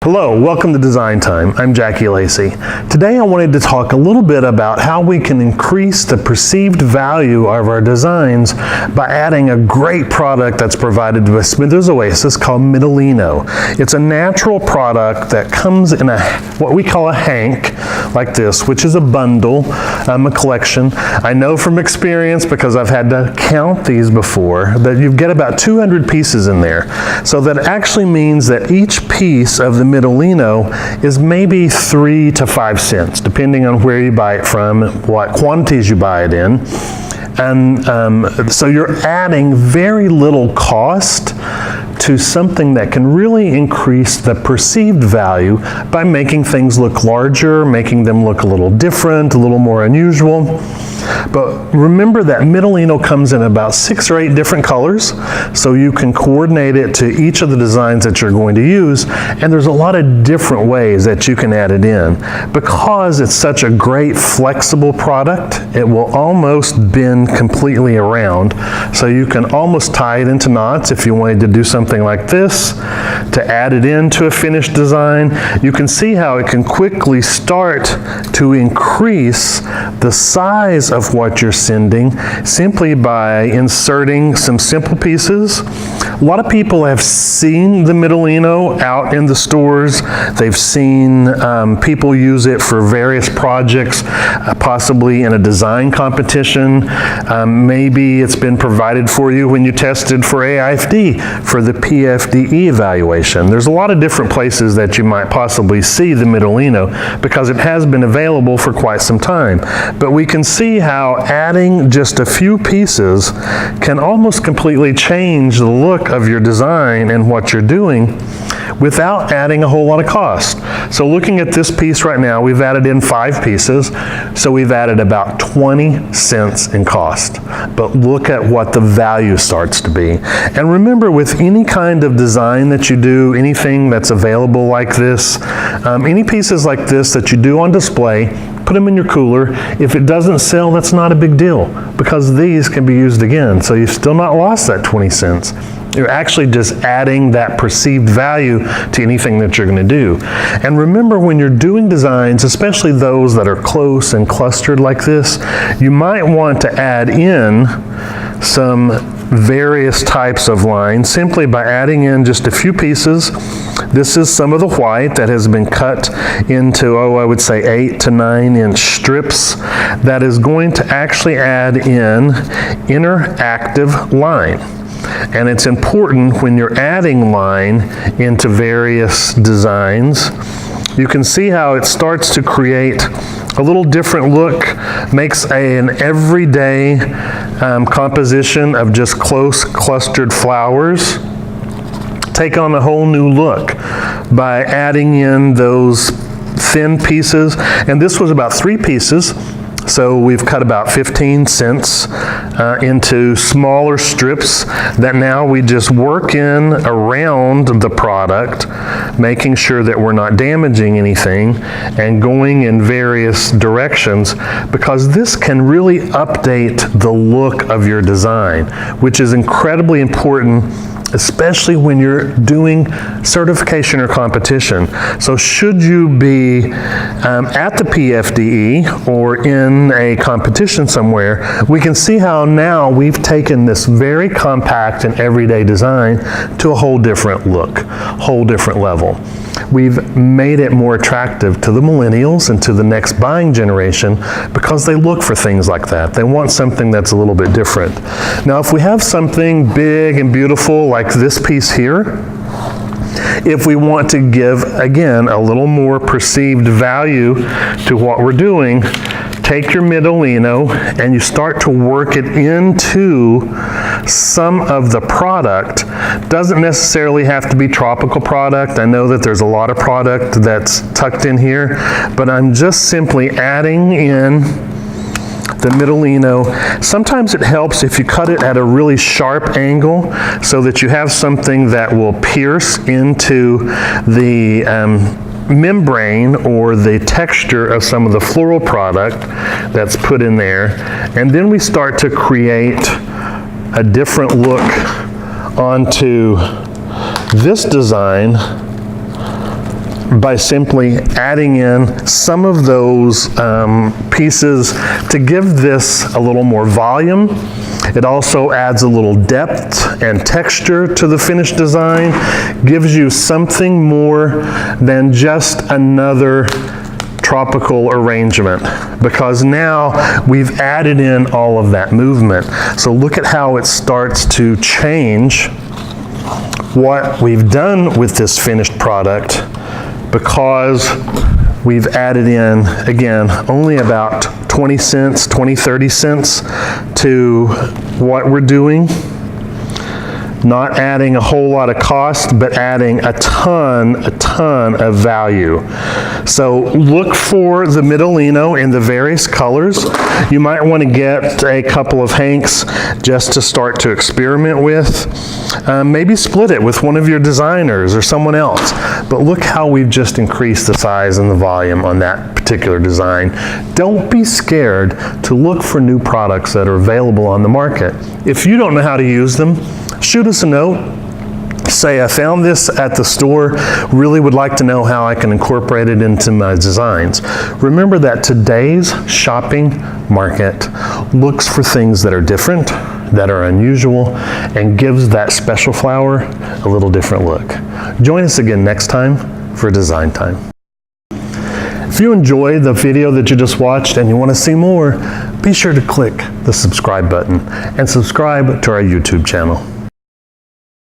Hello, welcome to Design Time. I'm Jackie Lacey. Today I wanted to talk a little bit about how we can increase the perceived value of our designs by adding a great product that's provided by Smithers Oasis called Middlino. It's a natural product that comes in what we call a hank like this, which is a bundle, a collection. I know from experience, because I've had to count these before, that you get about 200 pieces in there. So that actually means that each piece of the Middlino is maybe 3 to 5 cents, depending on where you buy it from, what quantities you buy it in. And so you're adding very little cost to something that can really increase the perceived value by making things look larger, making them look a little different, a little more unusual. But remember that Middlino comes in about 6 or 8 different colors, so you can coordinate it to each of the designs that you're going to use, and there's a lot of different ways that you can add it in. Because it's such a great flexible product, it will almost bend completely around, so you can almost tie it into knots if you wanted to do something like this, to add it into a finished design. You can see how it can quickly start to increase the size of what you're sending simply by inserting some simple pieces. A lot of people have seen the Middlino out in the stores. They've seen people use it for various projects, possibly in a design competition. Maybe it's been provided for you when you tested for AIFD for the PFDE evaluation. There's a lot of different places that you might possibly see the Middlino because it has been available for quite some time. But we can see how adding just a few pieces can almost completely change the look of your design and what you're doing without adding a whole lot of cost. So looking at this piece right now, we've added in 5 pieces, so we've added about 20 cents in cost. But look at what the value starts to be. And remember, with any kind of design that you do, anything that's available like this, any pieces like this that you do on display, put them in your cooler. If it doesn't sell, that's not a big deal, because these can be used again. So you've still not lost that 20 cents. You're actually just adding that perceived value to anything that you're going to do. And remember, when you're doing designs, especially those that are close and clustered like this, you might want to add in some various types of lines simply by adding in just a few pieces. This is some of the white that has been cut into, I would say 8 to 9 inch strips that is going to actually add in interactive line. And it's important when you're adding line into various designs, you can see how it starts to create a little different look, makes an everyday composition of just close clustered flowers take on a whole new look by adding in those thin pieces. And this was about 3 pieces. So we've cut about 15 cents into smaller strips that now we just work in around the product, making sure that we're not damaging anything and going in various directions, because this can really update the look of your design, which is incredibly important, especially when you're doing certification or competition. So should you be at the PFDE or in a competition somewhere, we can see how now we've taken this very compact and everyday design to a whole different look, whole different level. We've made it more attractive to the millennials and to the next buying generation because they look for things like that. They want something that's a little bit different. Now, if we have something big and beautiful like this piece here, if we want to give, again, a little more perceived value to what we're doing, take your Middlino and you start to work it into some of the product. Doesn't necessarily have to be tropical product. I know that there's a lot of product that's tucked in here, but I'm just simply adding in the Middlino. Sometimes it helps if you cut it at a really sharp angle so that you have something that will pierce into the membrane or the texture of some of the floral product that's put in there. And then we start to create a different look onto this design by simply adding in some of those pieces to give this a little more volume. It also adds a little depth and texture to the finished design, gives you something more than just another tropical arrangement, because now we've added in all of that movement. So look at how it starts to change what we've done with this finished product, because we've added in, again, only about 20 cents, 20, 30 cents to what we're doing. Not adding a whole lot of cost, but adding a ton of value. So look for the Midolino in the various colors. You might want to get a couple of hanks just to start to experiment with. Maybe split it with one of your designers or someone else. But look how we've just increased the size and the volume on that particular design. Don't be scared to look for new products that are available on the market. If you don't know how to use them, shoot us a note. Say, I found this at the store, really would like to know how I can incorporate it into my designs. Remember that today's shopping market looks for things that are different, that are unusual, and gives that special flower a little different look. Join us again next time for Design Time. If you enjoyed the video that you just watched and you want to see more, be sure to click the subscribe button and subscribe to our YouTube channel.